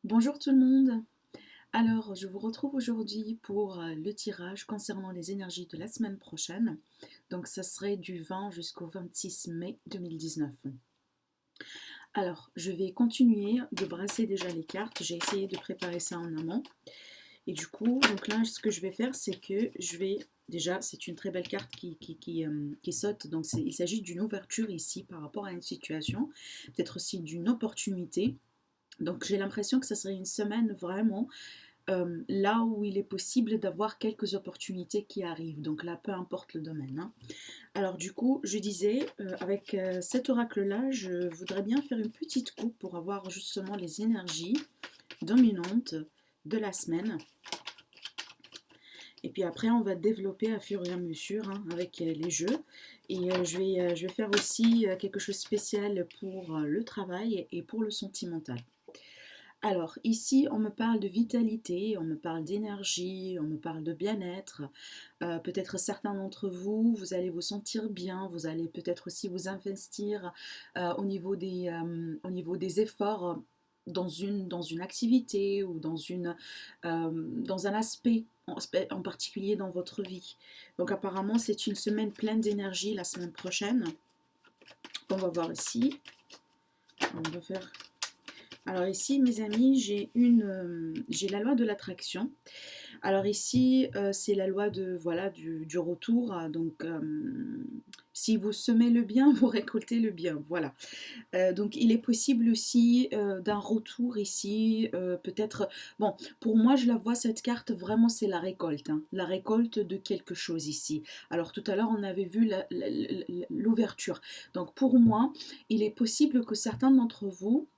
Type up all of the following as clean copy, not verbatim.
Bonjour tout le monde. Alors, je vous retrouve aujourd'hui pour le tirage concernant les énergies de la semaine prochaine. Donc, ça serait du 20 jusqu'au 26 mai 2019. Alors, je vais continuer de brasser déjà les cartes. J'ai essayé de préparer ça en amont. Et du coup, donc là, ce que je vais faire, c'est que je vais... Déjà, c'est une très belle carte qui saute. Donc, il s'agit d'une ouverture ici par rapport à une situation, peut-être aussi d'une opportunité. Donc, j'ai l'impression que ça serait une semaine vraiment là où il est possible d'avoir quelques opportunités qui arrivent. Donc là, peu importe le domaine, hein. Alors du coup, je disais, avec cet oracle-là, je voudrais bien faire une petite coupe pour avoir justement les énergies dominantes de la semaine. Et puis après, on va développer à fur et à mesure, hein, avec les jeux. Et je vais faire aussi quelque chose de spécial pour le travail et pour le sentimental. Alors, ici, on me parle de vitalité, on me parle d'énergie, on me parle de bien-être. Peut-être certains d'entre vous, vous allez vous sentir bien, vous allez peut-être aussi vous investir au niveau des efforts dans une activité ou dans un aspect en particulier dans votre vie. Donc apparemment, c'est une semaine pleine d'énergie la semaine prochaine. On va voir ici. On va faire alors ici, mes amis, j'ai la loi de l'attraction. Alors ici, c'est la loi de voilà du retour. Donc, si vous semez le bien, vous récoltez le bien. Voilà. Donc, il est possible aussi d'un retour ici. Peut-être. Bon, pour moi, je la vois cette carte vraiment, c'est la récolte, hein, la récolte de quelque chose ici. Alors tout à l'heure, on avait vu l'ouverture. Donc, pour moi, il est possible que certains d'entre vous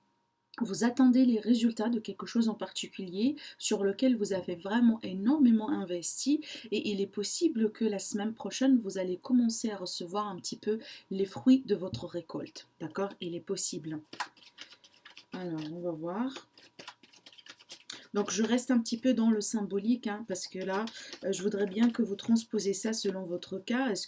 vous attendez les résultats de quelque chose en particulier sur lequel vous avez vraiment énormément investi et il est possible que la semaine prochaine, vous allez commencer à recevoir un petit peu les fruits de votre récolte. D'accord? Il est possible. Alors, on va voir. Donc je reste un petit peu dans le symbolique, hein, parce que là, je voudrais bien que vous transposez ça selon votre cas. Est-ce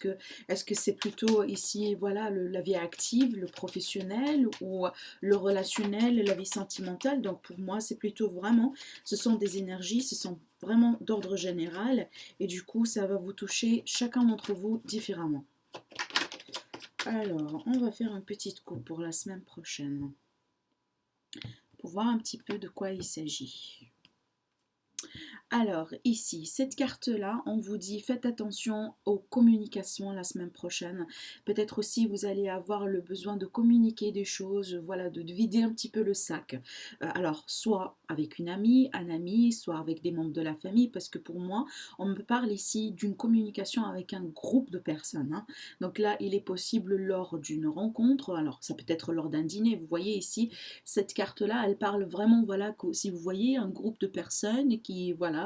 que c'est plutôt ici, voilà, la vie active, le professionnel ou le relationnel, la vie sentimentale? Donc pour moi, c'est plutôt vraiment, ce sont des énergies, ce sont vraiment d'ordre général, et du coup, ça va vous toucher chacun d'entre vous différemment. Alors, on va faire une petite coupe pour la semaine prochaine, pour voir un petit peu de quoi il s'agit. Alors, ici, cette carte-là, on vous dit faites attention aux communications la semaine prochaine. Peut-être aussi vous allez avoir le besoin de communiquer des choses, voilà, de vider un petit peu le sac. Alors, soit avec une amie, un ami, soit avec des membres de la famille, parce que pour moi, on me parle ici d'une communication avec un groupe de personnes, hein. Donc là, il est possible lors d'une rencontre, alors ça peut être lors d'un dîner, vous voyez ici, cette carte-là, elle parle vraiment, voilà, que si vous voyez un groupe de personnes qui, voilà,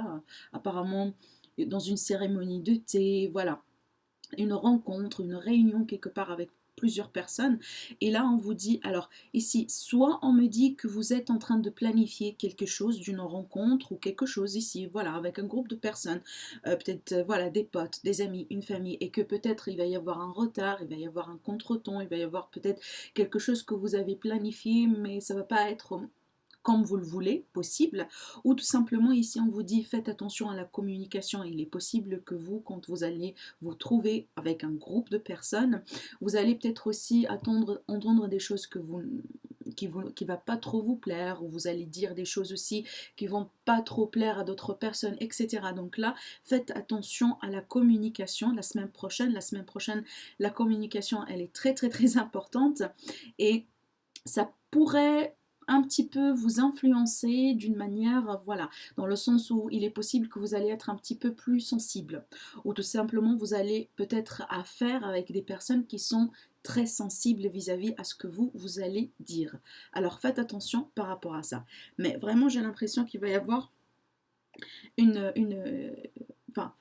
apparemment dans une cérémonie de thé, voilà, une rencontre, une réunion quelque part avec plusieurs personnes. Et là, on vous dit, alors ici, soit on me dit que vous êtes en train de planifier quelque chose, d'une rencontre ou quelque chose ici, voilà, avec un groupe de personnes, peut-être, voilà, des potes, des amis, une famille, et que peut-être il va y avoir un retard, il va y avoir un contretemps, il va y avoir peut-être quelque chose que vous avez planifié, mais ça va pas être comme vous le voulez, possible, ou tout simplement ici on vous dit faites attention à la communication. Il est possible que vous, quand vous allez vous trouver avec un groupe de personnes, vous allez peut-être aussi entendre des choses qui va pas trop vous plaire, ou vous allez dire des choses aussi qui vont pas trop plaire à d'autres personnes, etc. Donc là, faites attention à la communication la semaine prochaine. La semaine prochaine, la communication, elle est très très très importante et ça pourrait un petit peu vous influencer d'une manière, voilà, dans le sens où il est possible que vous allez être un petit peu plus sensible, ou tout simplement vous allez peut-être affaire avec des personnes qui sont très sensibles vis-à-vis à ce que vous allez dire. Alors faites attention par rapport à ça. Mais vraiment, j'ai l'impression qu'il va y avoir enfin,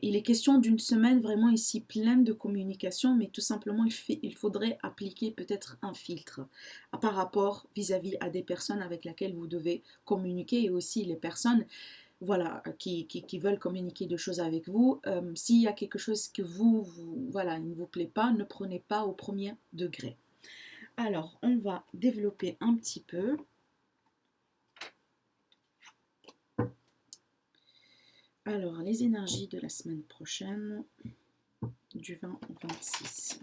il est question d'une semaine vraiment ici pleine de communication, mais tout simplement il faudrait appliquer peut-être un filtre par rapport vis-à-vis à des personnes avec lesquelles vous devez communiquer et aussi les personnes voilà, qui veulent communiquer des choses avec vous. S'il y a quelque chose que voilà, il ne vous plaît pas, ne prenez pas au premier degré. Alors, on va développer un petit peu. Alors, les énergies de la semaine prochaine, du 20 au 26.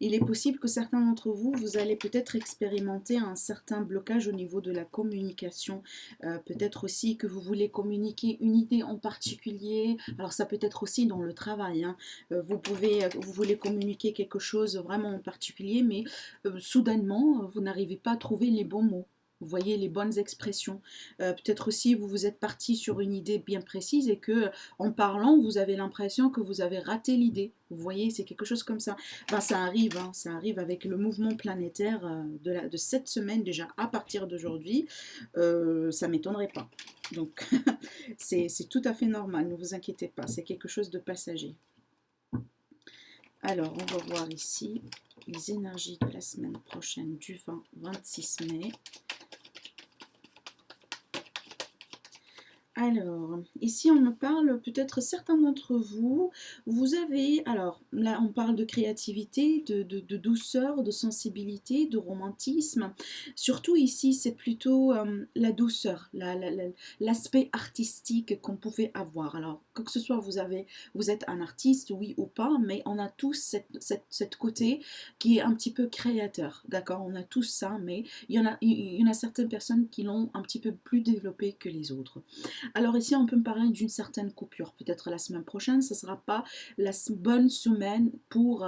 Il est possible que certains d'entre vous, vous allez peut-être expérimenter un certain blocage au niveau de la communication. Peut-être aussi que vous voulez communiquer une idée en particulier. Alors ça peut être aussi dans le travail, hein. Vous voulez communiquer quelque chose vraiment en particulier, mais soudainement, vous n'arrivez pas à trouver les bons mots. Vous voyez les bonnes expressions. Peut-être aussi vous êtes parti sur une idée bien précise et que en parlant, vous avez l'impression que vous avez raté l'idée. Vous voyez, c'est quelque chose comme ça. Ben, ça arrive, hein, ça arrive avec le mouvement planétaire de cette semaine déjà à partir d'aujourd'hui. Ça ne m'étonnerait pas. Donc c'est tout à fait normal, ne vous inquiétez pas, c'est quelque chose de passager. Alors, on va voir ici les énergies de la semaine prochaine du 20-26 mai. Alors, ici on me parle, peut-être certains d'entre vous, vous avez, alors là on parle de créativité, de douceur, de sensibilité, de romantisme. Surtout ici c'est plutôt la douceur, l'aspect artistique qu'on pouvait avoir. Alors que ce soit vous êtes un artiste, oui ou pas, mais on a tous cette côté qui est un petit peu créateur, d'accord? On a tous ça, mais il y en a certaines personnes qui l'ont un petit peu plus développé que les autres. Alors ici, on peut me parler d'une certaine coupure. Peut-être la semaine prochaine, ce ne sera pas la bonne semaine pour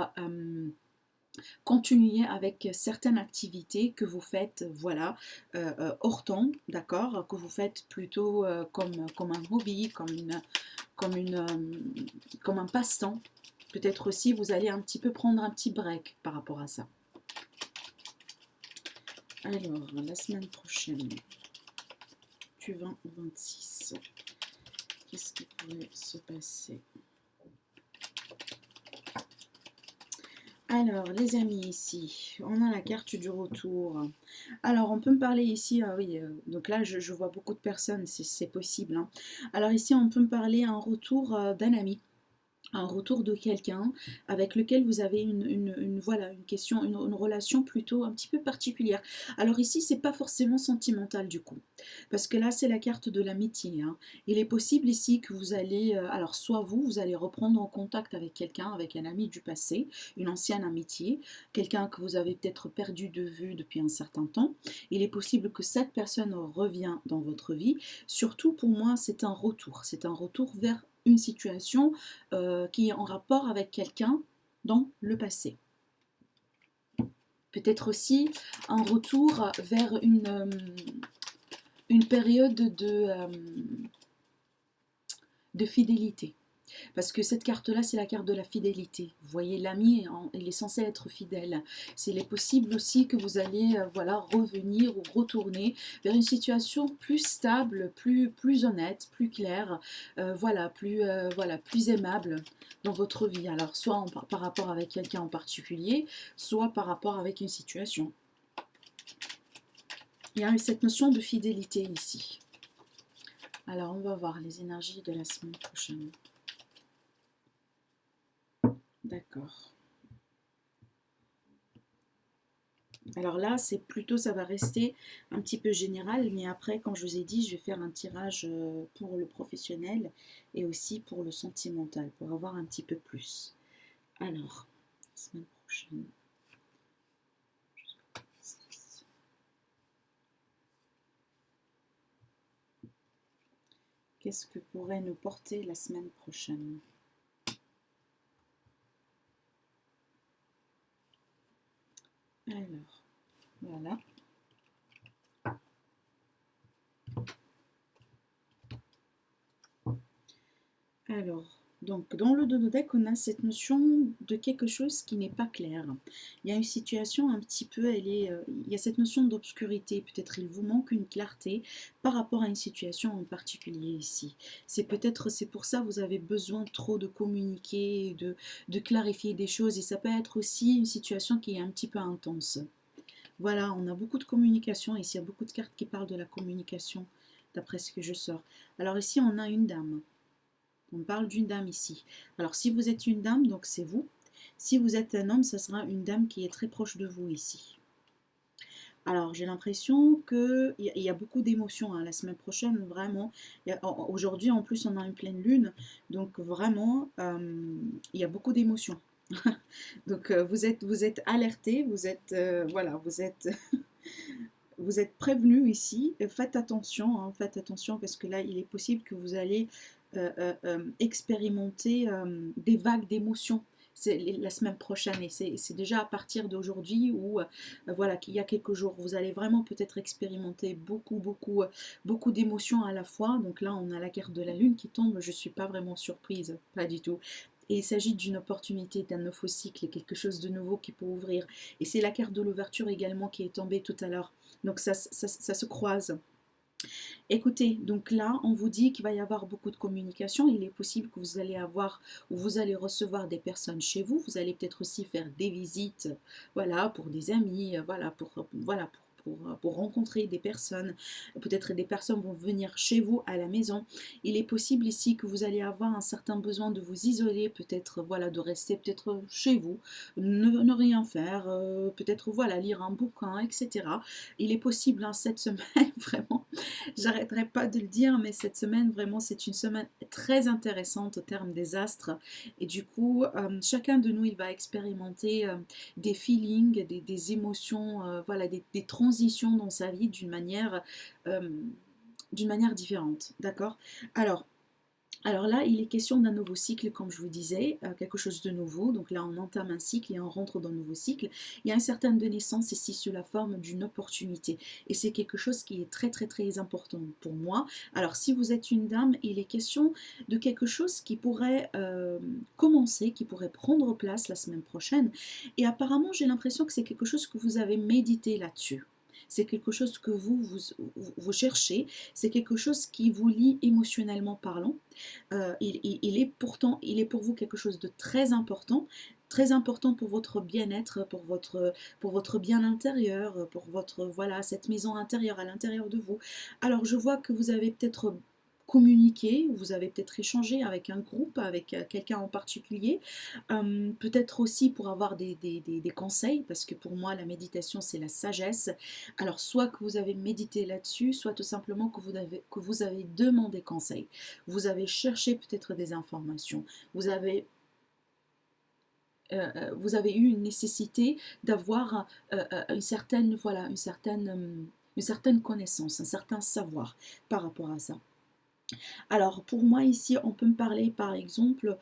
continuer avec certaines activités que vous faites, voilà, hors temps, d'accord, que vous faites plutôt comme un hobby, comme un passe-temps. Peut-être aussi, vous allez un petit peu prendre un petit break par rapport à ça. Alors, la semaine prochaine, du 20 au 26. Qu'est-ce qui pourrait se passer? Alors, les amis, ici, on a la carte du retour. Alors, on peut me parler ici, ah oui, donc là, je vois beaucoup de personnes, c'est possible, hein. Alors ici, on peut me parler un retour d'un ami, un retour de quelqu'un avec lequel vous avez voilà, une question, une relation plutôt un petit peu particulière. Alors ici, c'est pas forcément sentimental du coup, parce que là, c'est la carte de l'amitié, hein. Il est possible ici que vous allez, alors soit vous allez reprendre en contact avec quelqu'un, avec un ami du passé, une ancienne amitié, quelqu'un que vous avez peut-être perdu de vue depuis un certain temps. Il est possible que cette personne revient dans votre vie. Surtout pour moi, c'est un retour vers une situation qui est en rapport avec quelqu'un dans le passé. Peut-être aussi un retour vers une période de fidélité. Parce que cette carte-là, c'est la carte de la fidélité. Vous voyez, l'ami, il est censé être fidèle. Il est possible aussi que vous allez voilà, revenir ou retourner vers une situation plus stable, plus honnête, plus claire, voilà, plus aimable dans votre vie. Alors, soit par rapport avec quelqu'un en particulier, soit par rapport avec une situation. Il y a cette notion de fidélité ici. Alors, on va voir les énergies de la semaine prochaine. D'accord. Alors là, c'est plutôt, ça va rester un petit peu général, mais après, comme je vous ai dit, je vais faire un tirage pour le professionnel et aussi pour le sentimental, pour avoir un petit peu plus. Alors, la semaine prochaine. Qu'est-ce que pourrait nous porter la semaine prochaine? Alors, voilà. Alors, donc dans le dodo-deck, on a cette notion de quelque chose qui n'est pas clair. Il y a une situation un petit peu, il y a cette notion d'obscurité. Peut-être il vous manque une clarté par rapport à une situation en particulier ici. C'est pour ça que vous avez besoin trop de communiquer, de clarifier des choses. Et ça peut être aussi une situation qui est un petit peu intense. Voilà, on a beaucoup de communication. Ici, il y a beaucoup de cartes qui parlent de la communication, d'après ce que je sors. Alors ici, on a une dame. On parle d'une dame ici. Alors si vous êtes une dame, donc c'est vous. Si vous êtes un homme, ça sera une dame qui est très proche de vous ici. Alors, j'ai l'impression qu'il y a beaucoup d'émotions hein, la semaine prochaine, vraiment. Aujourd'hui, en plus, on a une pleine lune, donc vraiment, il y a beaucoup d'émotions. Donc, vous êtes alerté, vous êtes, voilà, vous êtes prévenu ici. Faites attention parce que là, il est possible que vous allez expérimenter des vagues d'émotions. C'est la semaine prochaine et c'est déjà à partir d'aujourd'hui ou voilà qu'il y a quelques jours vous allez vraiment peut-être expérimenter beaucoup d'émotions à la fois. Donc là on a la carte de la lune qui tombe, je suis pas vraiment surprise, pas du tout. Et il s'agit d'une opportunité, d'un nouveau cycle, quelque chose de nouveau qui peut ouvrir. Et c'est la carte de l'ouverture également qui est tombée tout à l'heure. Donc ça se croise. Écoutez, donc là, on vous dit qu'il va y avoir beaucoup de communication. Il est possible que vous allez avoir ou vous allez recevoir des personnes chez vous. Vous allez peut-être aussi faire des visites, voilà, pour des amis, pour rencontrer des personnes. Peut-être des personnes vont venir chez vous à la maison. Il est possible ici que vous allez avoir un certain besoin de vous isoler, peut-être voilà, de rester peut-être chez vous, ne rien faire, peut-être voilà, lire un bouquin, etc. Il est possible hein, cette semaine vraiment j'arrêterai pas de le dire, mais cette semaine, vraiment, c'est une semaine très intéressante au terme des astres. Et du coup, chacun de nous, il va expérimenter des feelings, des émotions, voilà, des transitions dans sa vie euh, d'une manière différente. D'accord? Alors, alors là, il est question d'un nouveau cycle, comme je vous disais, quelque chose de nouveau. Donc là, on entame un cycle et on rentre dans un nouveau cycle. Il y a un certain de naissance ici sous la forme d'une opportunité. Et c'est quelque chose qui est très important pour moi. Alors si vous êtes une dame, il est question de quelque chose qui pourrait commencer, qui pourrait prendre place la semaine prochaine. Et apparemment, j'ai l'impression que c'est quelque chose que vous avez médité là-dessus. C'est quelque chose que vous cherchez, c'est quelque chose qui vous lie émotionnellement parlant. Il est pour vous quelque chose de très important pour votre bien-être, pour votre bien intérieur, pour votre, voilà, cette maison intérieure à l'intérieur de vous. Alors je vois que vous avez peut-être communiqué, vous avez peut-être échangé avec un groupe, avec quelqu'un en particulier, peut-être aussi pour avoir des conseils, parce que pour moi la méditation c'est la sagesse. Alors soit que vous avez médité là-dessus, soit tout simplement que vous avez demandé conseil. Vous avez cherché peut-être des informations, vous avez eu une nécessité d'avoir une certaine, voilà, une certaine connaissance, un certain savoir par rapport à ça. Alors pour moi ici, on peut me parler par exemple,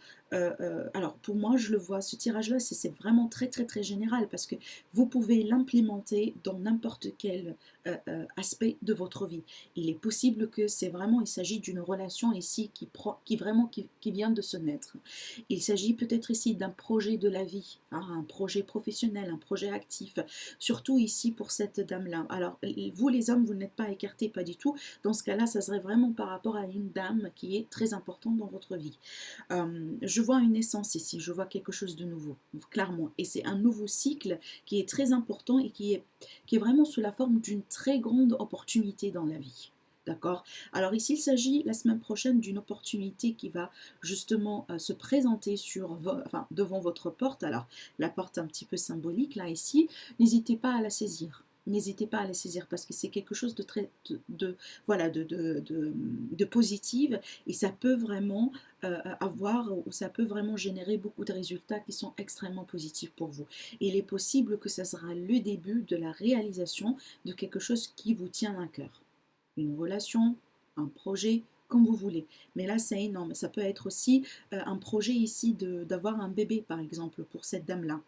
alors pour moi je le vois, ce tirage-là, c'est vraiment très général parce que vous pouvez l'implémenter dans n'importe quel aspect de votre vie. Il est possible que c'est vraiment, il s'agit d'une relation ici qui vient de se naître. Il s'agit peut-être ici d'un projet de la vie, hein, un projet professionnel, un projet actif, surtout ici pour cette dame-là. Alors vous les hommes, vous n'êtes pas écartés, pas du tout. Dans ce cas-là, ça serait vraiment par rapport à une dame qui est très importante dans votre vie. Je vois une naissance ici, je vois quelque chose de nouveau, clairement. Et c'est un nouveau cycle qui est très important et qui est vraiment sous la forme d'une très grande opportunité dans la vie. D'accord. Alors ici, il s'agit la semaine prochaine d'une opportunité qui va justement se présenter devant votre porte. Alors, la porte un petit peu symbolique, là, ici, n'hésitez pas à la saisir. N'hésitez pas à la saisir parce que c'est quelque chose de très voilà de positive et ça peut vraiment avoir ou ça peut vraiment générer beaucoup de résultats qui sont extrêmement positifs pour vous. Et il est possible que ça sera le début de la réalisation de quelque chose qui vous tient à cœur. Une relation, un projet, comme vous voulez. Mais là, c'est énorme. Ça peut être aussi un projet ici d'avoir un bébé, par exemple, pour cette dame-là.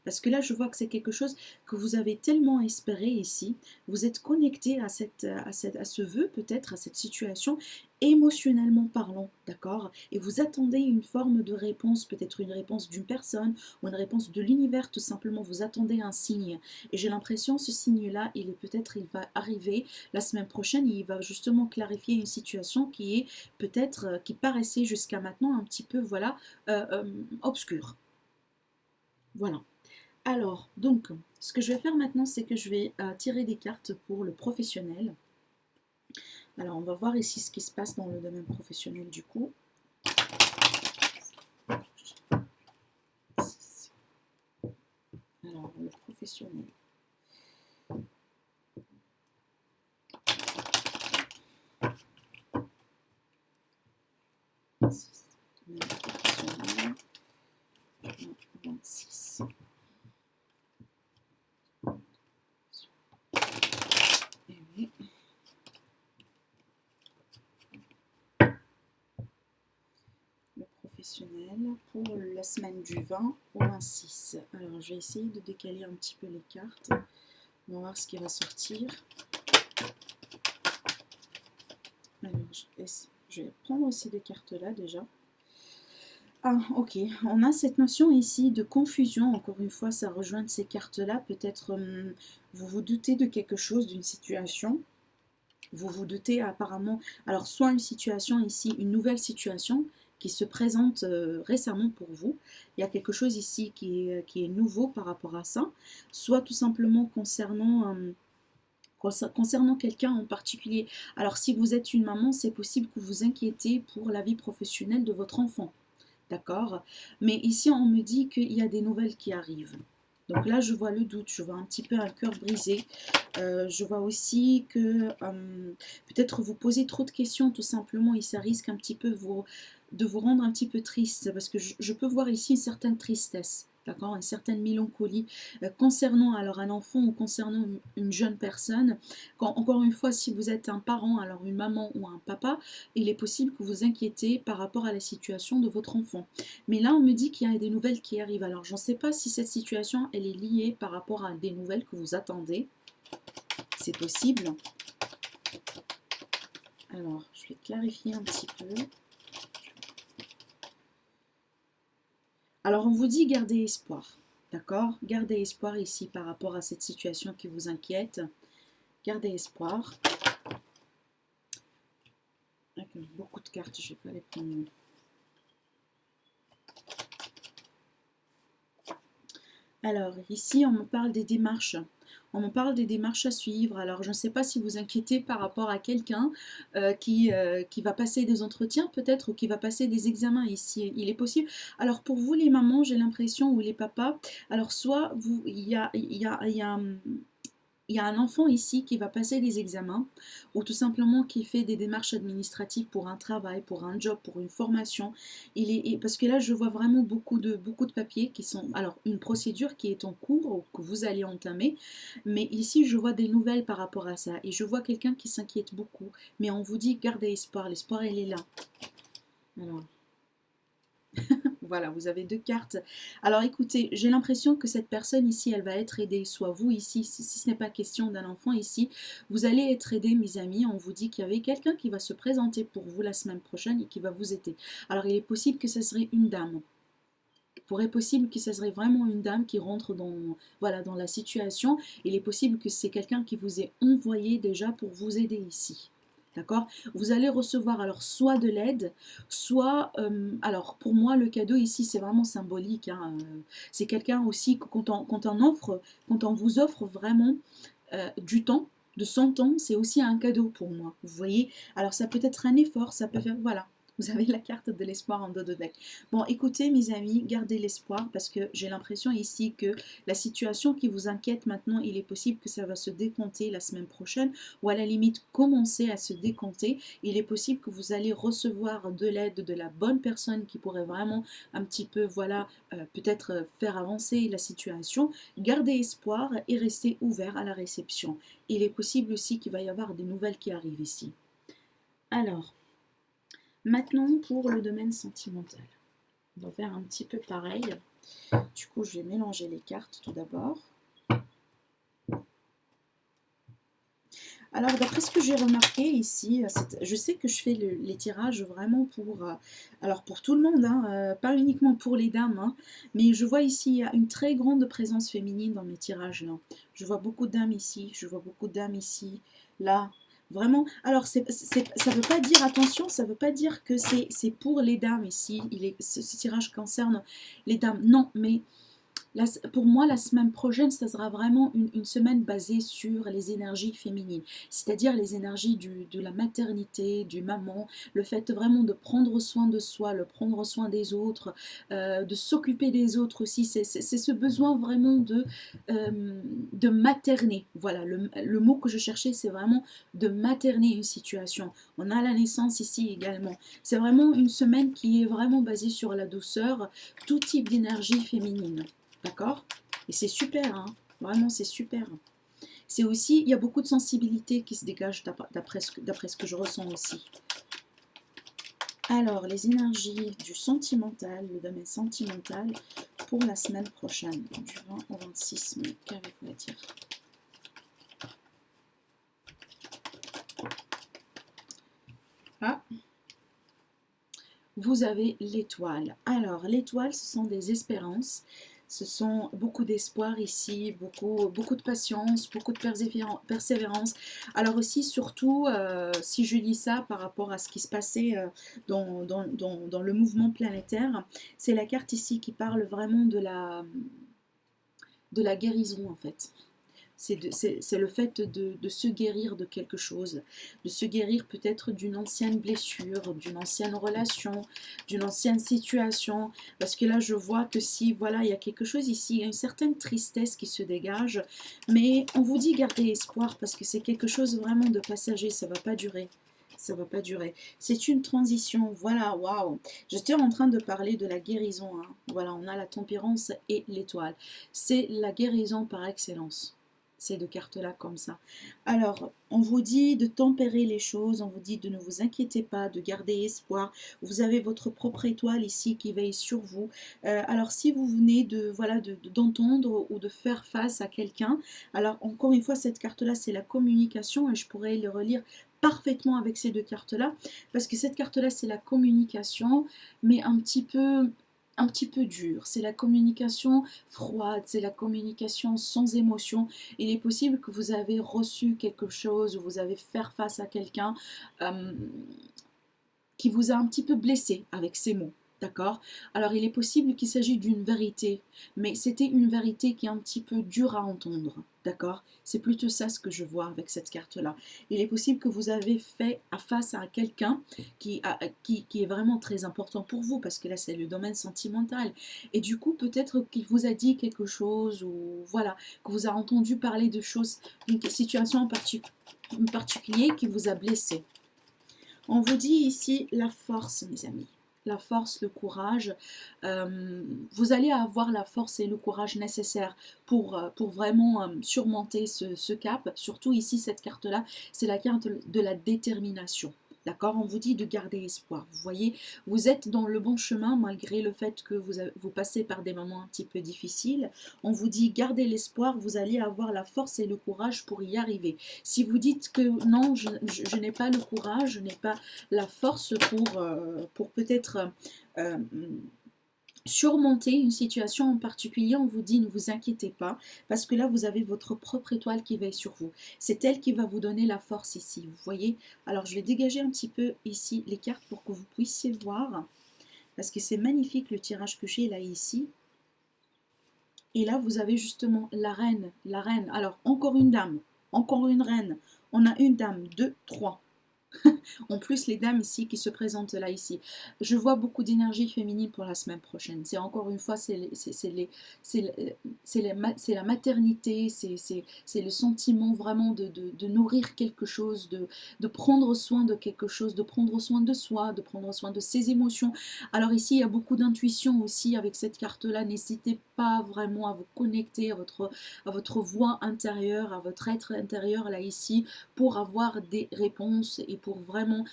Parce que là, je vois que c'est quelque chose que vous avez tellement espéré ici. Vous êtes connecté à ce vœu, peut-être, à cette situation, émotionnellement parlant, d'accord? Et vous attendez une forme de réponse, peut-être une réponse d'une personne ou une réponse de l'univers, tout simplement. Vous attendez un signe. Et j'ai l'impression, ce signe-là, il va arriver la semaine prochaine et il va justement clarifier une situation qui est peut-être, qui paraissait jusqu'à maintenant un petit peu, voilà, obscure. Voilà. Alors, donc, ce que je vais faire maintenant, c'est que je vais tirer des cartes pour le professionnel. Alors, on va voir ici ce qui se passe dans le domaine professionnel du coup. professionnel. Domaine professionnel. 26. Et oui. Le professionnel pour la semaine du 20 au 26. Alors, je vais essayer de décaler un petit peu les cartes. On va voir ce qui va sortir. Alors, je vais prendre aussi des cartes là déjà. Ah, ok. On a cette notion ici de confusion. Encore une fois, ça rejoint ces cartes-là. Peut-être vous vous doutez de quelque chose, d'une situation. Vous vous doutez apparemment, alors soit une situation ici, une nouvelle situation qui se présente récemment pour vous. Il y a quelque chose ici qui est nouveau par rapport à ça. Soit tout simplement concernant quelqu'un en particulier. Alors si vous êtes une maman, c'est possible que vous vous inquiétez pour la vie professionnelle de votre enfant. D'accord? Mais ici, on me dit qu'il y a des nouvelles qui arrivent. Donc là, je vois le doute, je vois un petit peu un cœur brisé. Je vois aussi que peut-être vous posez trop de questions tout simplement et ça risque un petit peu de vous rendre un petit peu triste parce que je peux voir ici une certaine tristesse. D'accord, une certaine mélancolie concernant alors un enfant ou concernant une jeune personne. Encore une fois, si vous êtes un parent, alors une maman ou un papa, il est possible que vous inquiétez par rapport à la situation de votre enfant. Mais là, on me dit qu'il y a des nouvelles qui arrivent. Alors, je ne sais pas si cette situation, elle est liée par rapport à des nouvelles que vous attendez. C'est possible. Alors, je vais clarifier un petit peu. Alors, on vous dit gardez espoir. D'accord? Gardez espoir ici par rapport à cette situation qui vous inquiète. Gardez espoir. Avec beaucoup de cartes, je ne vais pas les prendre. Alors, ici, on me parle des démarches. On me parle des démarches à suivre. Alors, je ne sais pas si vous inquiétez par rapport à quelqu'un qui va passer des entretiens peut-être ou qui va passer des examens ici. Il est possible. Alors, pour vous les mamans, j'ai l'impression, ou les papas, alors soit il y a un enfant ici qui va passer des examens ou tout simplement qui fait des démarches administratives pour un travail, pour un job, pour une formation. Parce que là, je vois vraiment beaucoup de papiers qui sont... Alors, une procédure qui est en cours ou que vous allez entamer. Mais ici, je vois des nouvelles par rapport à ça. Et je vois quelqu'un qui s'inquiète beaucoup. Mais on vous dit, gardez espoir. L'espoir, il est là. Alors... Voilà, vous avez deux cartes. Alors écoutez, j'ai l'impression que cette personne ici, elle va être aidée. Soit vous ici, si ce n'est pas question d'un enfant ici, vous allez être aidés, mes amis. On vous dit qu'il y avait quelqu'un qui va se présenter pour vous la semaine prochaine et qui va vous aider. Alors il est possible que ce serait une dame. Il pourrait possible que ce serait vraiment une dame qui rentre voilà, dans la situation. Il est possible que c'est quelqu'un qui vous ait envoyé déjà pour vous aider ici. D'accord? Vous allez recevoir alors soit de l'aide, soit, alors pour moi le cadeau ici c'est vraiment symbolique, hein, c'est quelqu'un aussi quand on vous offre vraiment du temps, de son temps, c'est aussi un cadeau pour moi, vous voyez? Alors ça peut être un effort, ça peut faire, voilà. Vous avez la carte de l'espoir en dos de deck. Bon, écoutez mes amis, gardez l'espoir parce que j'ai l'impression ici que la situation qui vous inquiète maintenant, il est possible que ça va se décompter la semaine prochaine ou à la limite commencer à se décompter. Il est possible que vous allez recevoir de l'aide de la bonne personne qui pourrait vraiment un petit peu, voilà, peut-être faire avancer la situation. Gardez espoir et restez ouvert à la réception. Il est possible aussi qu'il va y avoir des nouvelles qui arrivent ici. Alors, maintenant, pour le domaine sentimental, on va faire un petit peu pareil. Du coup, je vais mélanger les cartes tout d'abord. Alors, d'après ce que j'ai remarqué ici, je sais que je fais les tirages vraiment pour tout le monde, hein, pas uniquement pour les dames, hein, mais je vois ici il y a une très grande présence féminine dans mes tirages là. Je vois beaucoup de dames ici, je vois beaucoup de dames ici, là. Vraiment, alors ça ne veut pas dire, attention, ça ne veut pas dire que c'est pour les dames ici, ce tirage concerne les dames, non, mais Pour moi, la semaine prochaine, ça sera vraiment une semaine basée sur les énergies féminines, c'est-à-dire les énergies de la maternité, du maman, le fait vraiment de prendre soin de soi, le prendre soin des autres, de s'occuper des autres aussi. C'est ce besoin vraiment de materner. Voilà, le mot que je cherchais, c'est vraiment de materner une situation. On a la naissance ici également. C'est vraiment une semaine qui est vraiment basée sur la douceur, tout type d'énergie féminine. D'accord? Et c'est super, hein? Vraiment, c'est super. C'est aussi, il y a beaucoup de sensibilité qui se dégage d'après ce que je ressens aussi. Alors, les énergies du sentimental, le domaine sentimental, pour la semaine prochaine, du 20 au 26 mai, qu'avez-vous à dire? Ah, vous avez l'étoile. Alors, l'étoile, ce sont des espérances, ce sont beaucoup d'espoir ici, beaucoup de patience, beaucoup de persévérance. Alors aussi, surtout, si je lis ça par rapport à ce qui se passait dans le mouvement planétaire, c'est la carte ici qui parle vraiment de la guérison en fait. C'est le fait de se guérir de quelque chose, de se guérir peut-être d'une ancienne blessure, d'une ancienne relation, d'une ancienne situation. Parce que là, je vois que si, voilà, il y a quelque chose ici, il y a une certaine tristesse qui se dégage. Mais on vous dit gardez espoir parce que c'est quelque chose vraiment de passager, ça ne va pas durer. Ça ne va pas durer. C'est une transition. Voilà, waouh. J'étais en train de parler de la guérison. Hein. Voilà, on a la tempérance et l'étoile. C'est la guérison par excellence ces deux cartes-là comme ça. Alors, on vous dit de tempérer les choses, on vous dit de ne vous inquiétez pas, de garder espoir. Vous avez votre propre étoile ici qui veille sur vous. Alors, si vous venez d'entendre ou de faire face à quelqu'un, alors encore une fois, cette carte-là, c'est la communication et je pourrais le relire parfaitement avec ces deux cartes-là, parce que cette carte-là, c'est la communication, mais un petit peu dure. C'est la communication froide, c'est la communication sans émotion. Il est possible que vous avez reçu quelque chose ou vous avez fait face à quelqu'un euh, qui vous a un petit peu blessé avec ces mots. D'accord? Alors il est possible qu'il s'agisse d'une vérité, mais c'était une vérité qui est un petit peu dure à entendre. D'accord? C'est plutôt ça ce que je vois avec cette carte-là. Il est possible que vous avez fait face à quelqu'un qui est vraiment très important pour vous, parce que là c'est le domaine sentimental. Et du coup, peut-être qu'il vous a dit quelque chose, ou voilà, que vous a entendu parler de choses, d'une situation en particulier qui vous a blessé. On vous dit ici la force, mes amis. La force, le courage. Vous allez avoir la force et le courage nécessaires pour vraiment surmonter ce cap. Surtout ici, cette carte-là, c'est la carte de la détermination. D'accord? On vous dit de garder espoir. Vous voyez, vous êtes dans le bon chemin malgré le fait que vous passez par des moments un petit peu difficiles. On vous dit gardez l'espoir, vous allez avoir la force et le courage pour y arriver. Si vous dites que non, je n'ai pas le courage, je n'ai pas la force pour peut-être euh, surmonter une situation en particulier, on vous dit ne vous inquiétez pas, parce que là vous avez votre propre étoile qui veille sur vous. C'est elle qui va vous donner la force ici, vous voyez. Alors je vais dégager un petit peu ici les cartes pour que vous puissiez voir, parce que c'est magnifique le tirage que j'ai là ici. Et là vous avez justement la reine, la reine. Alors encore une dame, encore une reine. On a une dame, deux, trois. En plus, les dames ici qui se présentent là ici. Je vois beaucoup d'énergie féminine pour la semaine prochaine. C'est encore une fois, c'est la maternité, c'est le sentiment vraiment de nourrir quelque chose, de prendre soin de quelque chose, de prendre soin de soi, de prendre soin de ses émotions. Alors ici, il y a beaucoup d'intuition aussi avec cette carte-là. N'hésitez pas vraiment à vous connecter à votre voix intérieure, à votre être intérieur là ici, pour avoir des réponses et pour vraiment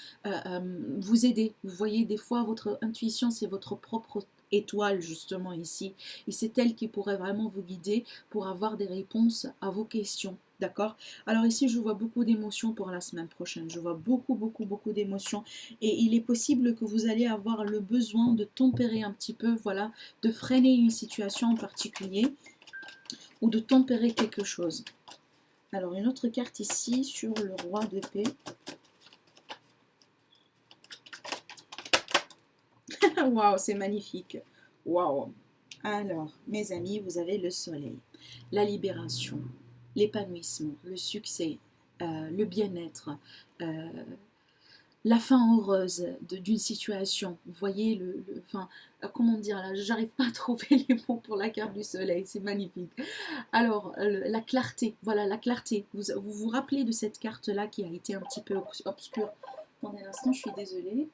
vous aider. Vous voyez, des fois, votre intuition, c'est votre propre étoile justement ici. Et c'est elle qui pourrait vraiment vous guider pour avoir des réponses à vos questions. D'accord? Alors ici, je vois beaucoup d'émotions pour la semaine prochaine. Je vois beaucoup d'émotions. Et il est possible que vous allez avoir le besoin de tempérer un petit peu, voilà, de freiner une situation en particulier ou de tempérer quelque chose. Alors, une autre carte ici sur le roi d'épée. Waouh, c'est magnifique. Waouh. Alors, mes amis, vous avez le soleil, la libération, l'épanouissement, le succès, le bien-être, euh, la fin heureuse d'une situation. Vous voyez, enfin, comment dire là, j'arrive pas à trouver les mots pour la carte du soleil, c'est magnifique. Alors, la clarté, voilà, la clarté. Vous vous rappelez de cette carte-là qui a été un petit peu obscure. Attendez un instant, je suis désolée.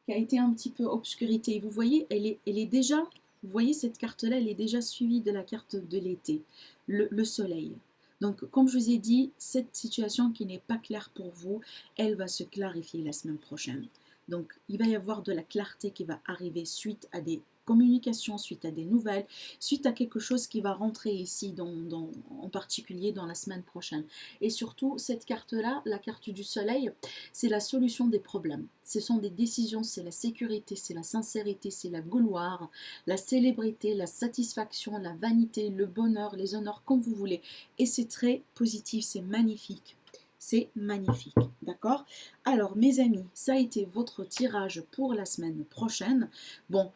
Qui a été un petit peu obscurité. Vous voyez, elle est déjà, vous voyez cette carte-là, elle est déjà suivie de la carte de l'été, le soleil. Donc, comme je vous ai dit, cette situation qui n'est pas claire pour vous, elle va se clarifier la semaine prochaine. Donc, il va y avoir de la clarté qui va arriver suite à des communications, suite à des nouvelles, suite à quelque chose qui va rentrer ici, en particulier dans la semaine prochaine. Et surtout, cette carte-là, la carte du soleil, c'est la solution des problèmes. Ce sont des décisions, c'est la sécurité, c'est la sincérité, c'est la gloire, la célébrité, la satisfaction, la vanité, le bonheur, les honneurs, comme vous voulez. Et c'est très positif, c'est magnifique. C'est magnifique, d'accord? Alors, mes amis, ça a été votre tirage pour la semaine prochaine. Bon,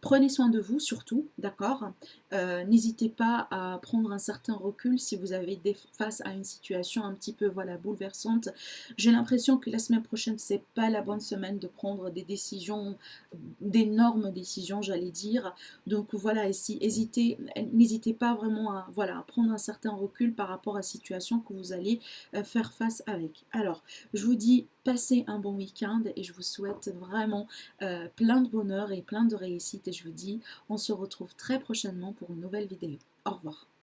prenez soin de vous surtout, d'accord? N'hésitez pas à prendre un certain recul si vous avez face à une situation un petit peu voilà, bouleversante. J'ai l'impression que la semaine prochaine, c'est pas la bonne semaine de prendre des décisions, d'énormes décisions, j'allais dire. Donc voilà, n'hésitez pas vraiment à, voilà, à prendre un certain recul par rapport à la situation que vous allez faire face avec. Alors, je vous dis, passez un bon week-end et je vous souhaite vraiment plein de bonheur et plein de réussite. Et je vous dis, on se retrouve très prochainement pour une nouvelle vidéo. Au revoir.